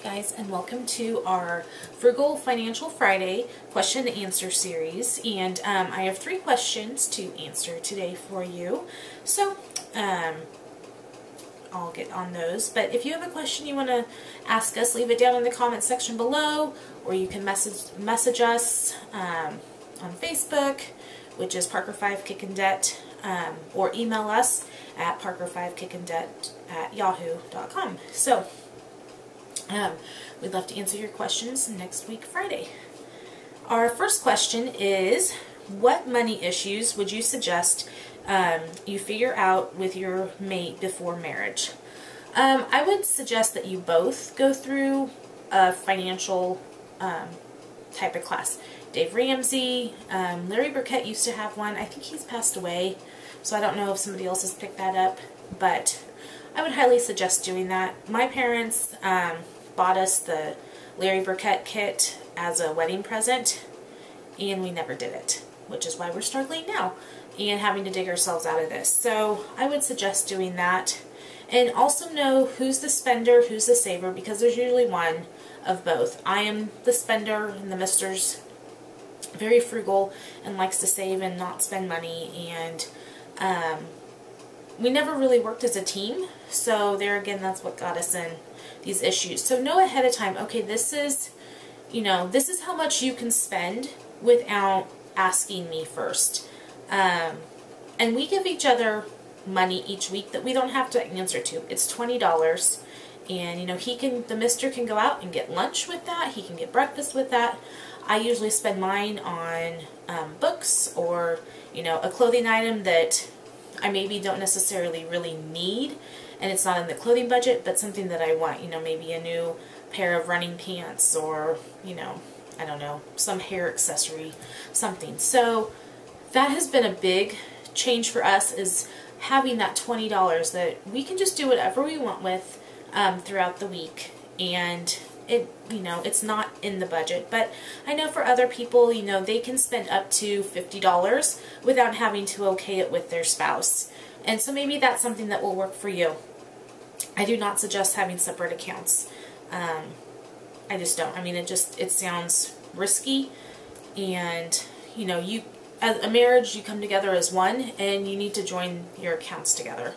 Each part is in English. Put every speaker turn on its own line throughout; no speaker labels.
Guys, and welcome to our Frugal Financial Friday question and answer series. And I have 3 questions to answer today for you. So I'll get on those. But if you have a question you want to ask us, leave it down in the comment section below, or you can message us on Facebook, which is Parker5KickInDebt, or email us at parker5kickindebt@yahoo.com. So we'd love to answer your questions next week, Friday. Our first question is, what money issues would you suggest you figure out with your mate before marriage? I would suggest that you both go through a financial type of class. Dave Ramsey, Larry Burkett used to have one. I think he's passed away, so I don't know if somebody else has picked that up, but I would highly suggest doing that. My parents bought us the Larry Burkett kit as a wedding present, and we never did it, which is why we're struggling now and having to dig ourselves out of this. So I would suggest doing that. And also know who's the spender, who's the saver, because there's usually one of both. I am the spender, and the mister's very frugal and likes to save and not spend money, and we never really worked as a team, so there again, that's what got us in these issues. So know ahead of time, okay, this is how much you can spend without asking me first. And we give each other money each week that we don't have to answer to. It's $20, and the mister can go out and get lunch with that, he can get breakfast with that. I usually spend mine on books, or a clothing item that I maybe don't necessarily really need, and it's not in the clothing budget, but something that I want, maybe a new pair of running pants, or, I don't know, some hair accessory, something. So that has been a big change for us, is having that $20 that we can just do whatever we want with throughout the week, and it's not in the budget. But I know for other people, they can spend up to $50 without having to okay it with their spouse. And so maybe that's something that will work for you. I do not suggest having separate accounts. I just don't. I mean, it sounds risky, and as a marriage, you come together as one, and you need to join your accounts together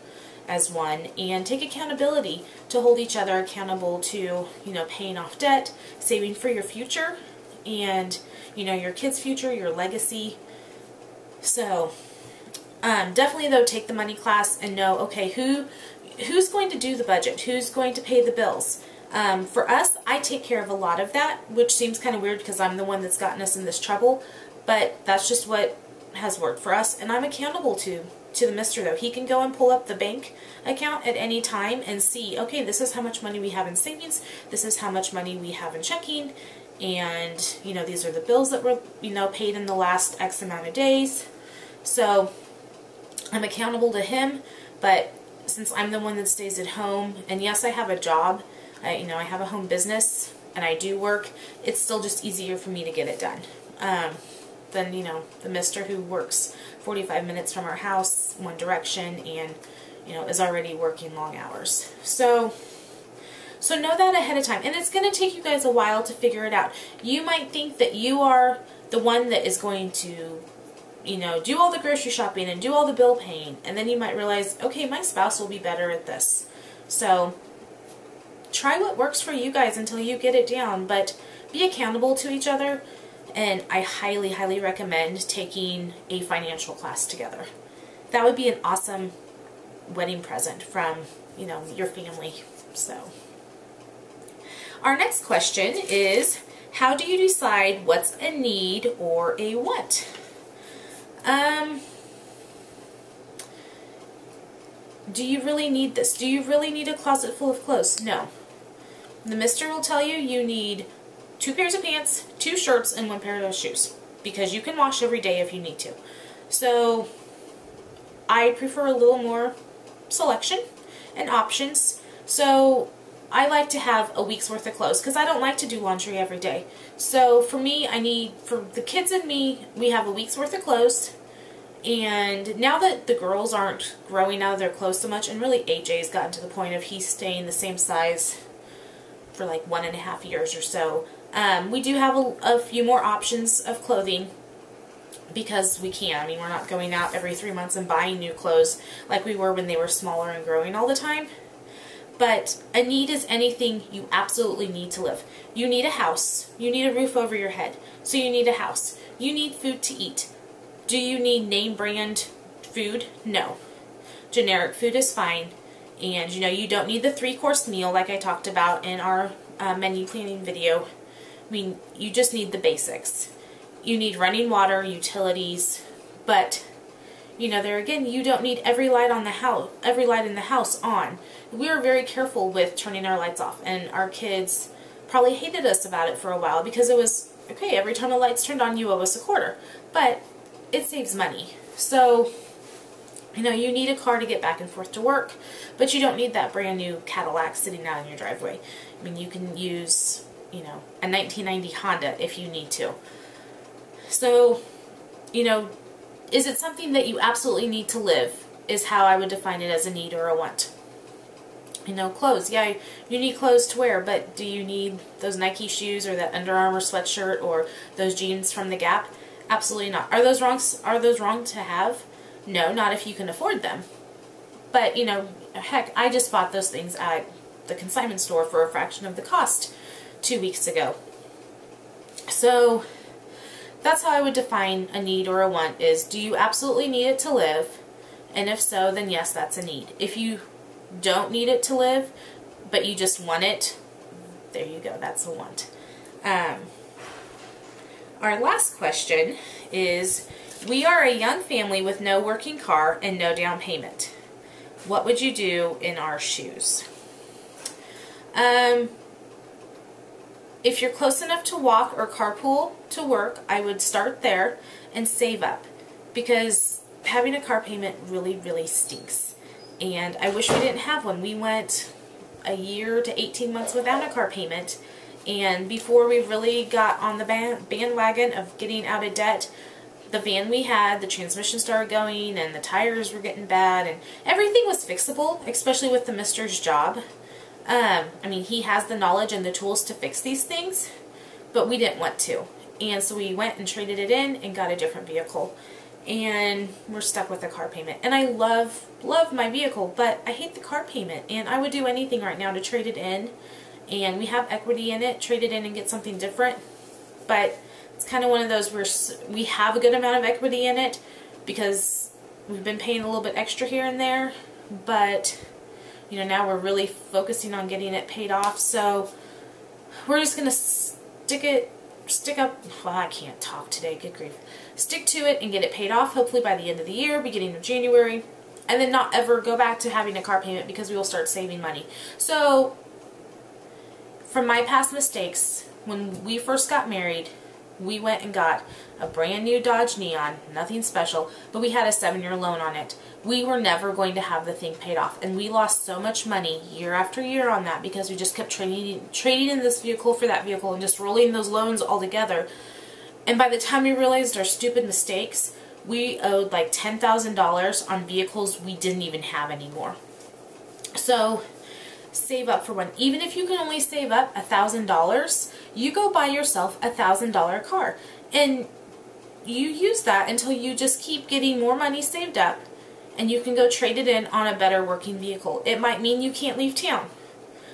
as one and take accountability to hold each other accountable to, paying off debt, saving for your future, and, your kids' future, your legacy. So, definitely though, take the money class and know, okay, who's going to do the budget? Who's going to pay the bills? For us, I take care of a lot of that, which seems kind of weird because I'm the one that's gotten us in this trouble, but that's just what has worked for us, and I'm accountable to the mister though. He can go and pull up the bank account at any time and see, okay, this is how much money we have in savings, this is how much money we have in checking, and these are the bills that were paid in the last X amount of days. So I'm accountable to him, but since I'm the one that stays at home, and yes, I have a job, I have a home business, and I do work, it's still just easier for me to get it done than the mister who works 45 minutes from our house one direction and is already working long hours. So know that ahead of time, and it's going to take you guys a while to figure it out. You might think that you are the one that is going to do all the grocery shopping and do all the bill paying, and then you might realize, okay, my spouse will be better at this. So try what works for you guys until you get it down, but be accountable to each other. And I highly, highly recommend taking a financial class together. That would be an awesome wedding present from, your family. So, our next question is, how do you decide what's a need or a want? Do you really need this? Do you really need a closet full of clothes? No. The mister will tell you you need 2 pairs of pants, 2 shirts, and 1 pair of shoes, because you can wash every day if you need to. So I prefer a little more selection and options. So I like to have a week's worth of clothes because I don't like to do laundry every day. So for me, for the kids and me, we have a week's worth of clothes. And now that the girls aren't growing out of their clothes so much, and really AJ's gotten to the point of he's staying the same size for like 1.5 years or so. We do have a few more options of clothing because we can. I mean, we're not going out every 3 months and buying new clothes like we were when they were smaller and growing all the time. But a need is anything you absolutely need to live. You need a house. You need a roof over your head. So you need a house. You need food to eat. Do you need name brand food? No. Generic food is fine. And you know, you don't need the 3-course meal like I talked about in our menu planning video. I mean, you just need the basics. You need running water, utilities, but you know, there again, you don't need every light in the house on. We were very careful with turning our lights off, and our kids probably hated us about it for a while because it was, okay, every time the lights turned on, you owe us $0.25. But it saves money. So, you know, you need a car to get back and forth to work, but you don't need that brand new Cadillac sitting out in your driveway. I mean, you can use, you know, a 1990 Honda if you need to. So, you know, is it something that you absolutely need to live is how I would define it as a need or a want. You know, clothes. Yeah, you need clothes to wear, but do you need those Nike shoes or that Under Armour sweatshirt or those jeans from the Gap? Absolutely not. Are those wrong to have? No, not if you can afford them. But, you know, heck, I just bought those things at the consignment store for a fraction of the cost 2 weeks ago. So that's how I would define a need or a want is, do you absolutely need it to live? And if so, then yes, that's a need. If you don't need it to live, but you just want it, there you go, that's a want. Our last question is, we are a young family with no working car and no down payment. What would you do in our shoes? If you're close enough to walk or carpool to work, I would start there and save up, because having a car payment really, really stinks. And I wish we didn't have one. We went a year to 18 months without a car payment, and before we really got on the bandwagon of getting out of debt, the van we had, the transmission started going and the tires were getting bad, and everything was fixable, especially with the mister's job. I mean, he has the knowledge and the tools to fix these things, but we didn't want to. And so we went and traded it in and got a different vehicle. And we're stuck with a car payment. And I love my vehicle, but I hate the car payment. And I would do anything right now to trade it in. And we have equity in it, trade it in and get something different. But it's kind of one of those where we have a good amount of equity in it because we've been paying a little bit extra here and there. But, you know, now we're really focusing on getting it paid off. So we're just going to I can't talk today, good grief. Stick to it and get it paid off, hopefully by the end of the year, beginning of January, and then not ever go back to having a car payment because we will start saving money. So, from my past mistakes, when we first got married, we went and got a brand new Dodge Neon, nothing special, but we had a 7-year loan on it. We were never going to have the thing paid off, and we lost so much money year after year on that because we just kept trading in this vehicle for that vehicle and just rolling those loans all together. And by the time we realized our stupid mistakes, we owed like $10,000 on vehicles we didn't even have anymore. So save up for one. Even if you can only save up $1,000, you go buy yourself a $1,000 car. And you use that until you just keep getting more money saved up, and you can go trade it in on a better working vehicle. It might mean you can't leave town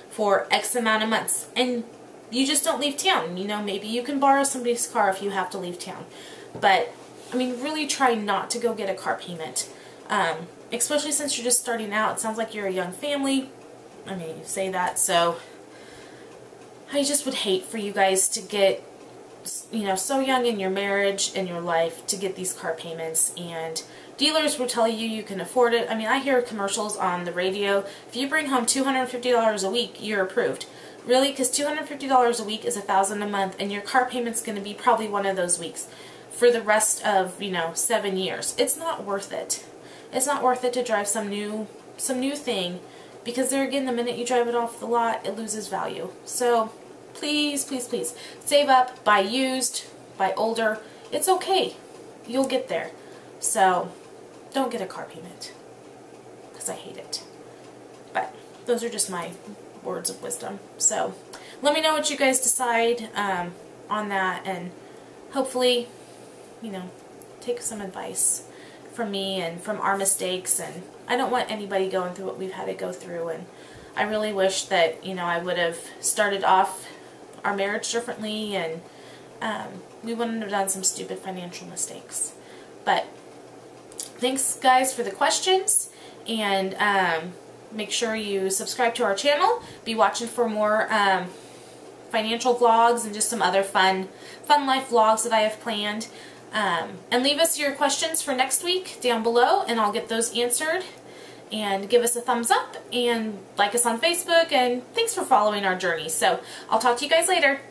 for X amount of months, and you just don't leave town. You know, maybe you can borrow somebody's car if you have to leave town. But, I mean, really try not to go get a car payment. Especially since you're just starting out. It sounds like you're a young family. I mean, you say that, so I just would hate for you guys to get, you know, so young in your marriage and your life to get these car payments, and dealers will tell you you can afford it. I mean, I hear commercials on the radio. If you bring home $250 a week, you're approved. Really? Because $250 a week is $1,000 a month, and your car payment's going to be probably one of those weeks for the rest of, you know, 7 years. It's not worth it. It's not worth it to drive some new thing, because there again, the minute you drive it off the lot, it loses value. So please, please, please save up, buy used, buy older. It's okay. You'll get there. So don't get a car payment, because I hate it. But those are just my words of wisdom. So let me know what you guys decide on that, and hopefully, you know, take some advice from me and from our mistakes. And I don't want anybody going through what we've had to go through, and I really wish that, you know, I would have started off our marriage differently, and we wouldn't have done some stupid financial mistakes. But thanks guys for the questions, and make sure you subscribe to our channel. Be watching for more financial vlogs and just some other fun life vlogs that I have planned. And leave us your questions for next week down below, and I'll get those answered. And give us a thumbs up, and like us on Facebook, and thanks for following our journey. So I'll talk to you guys later.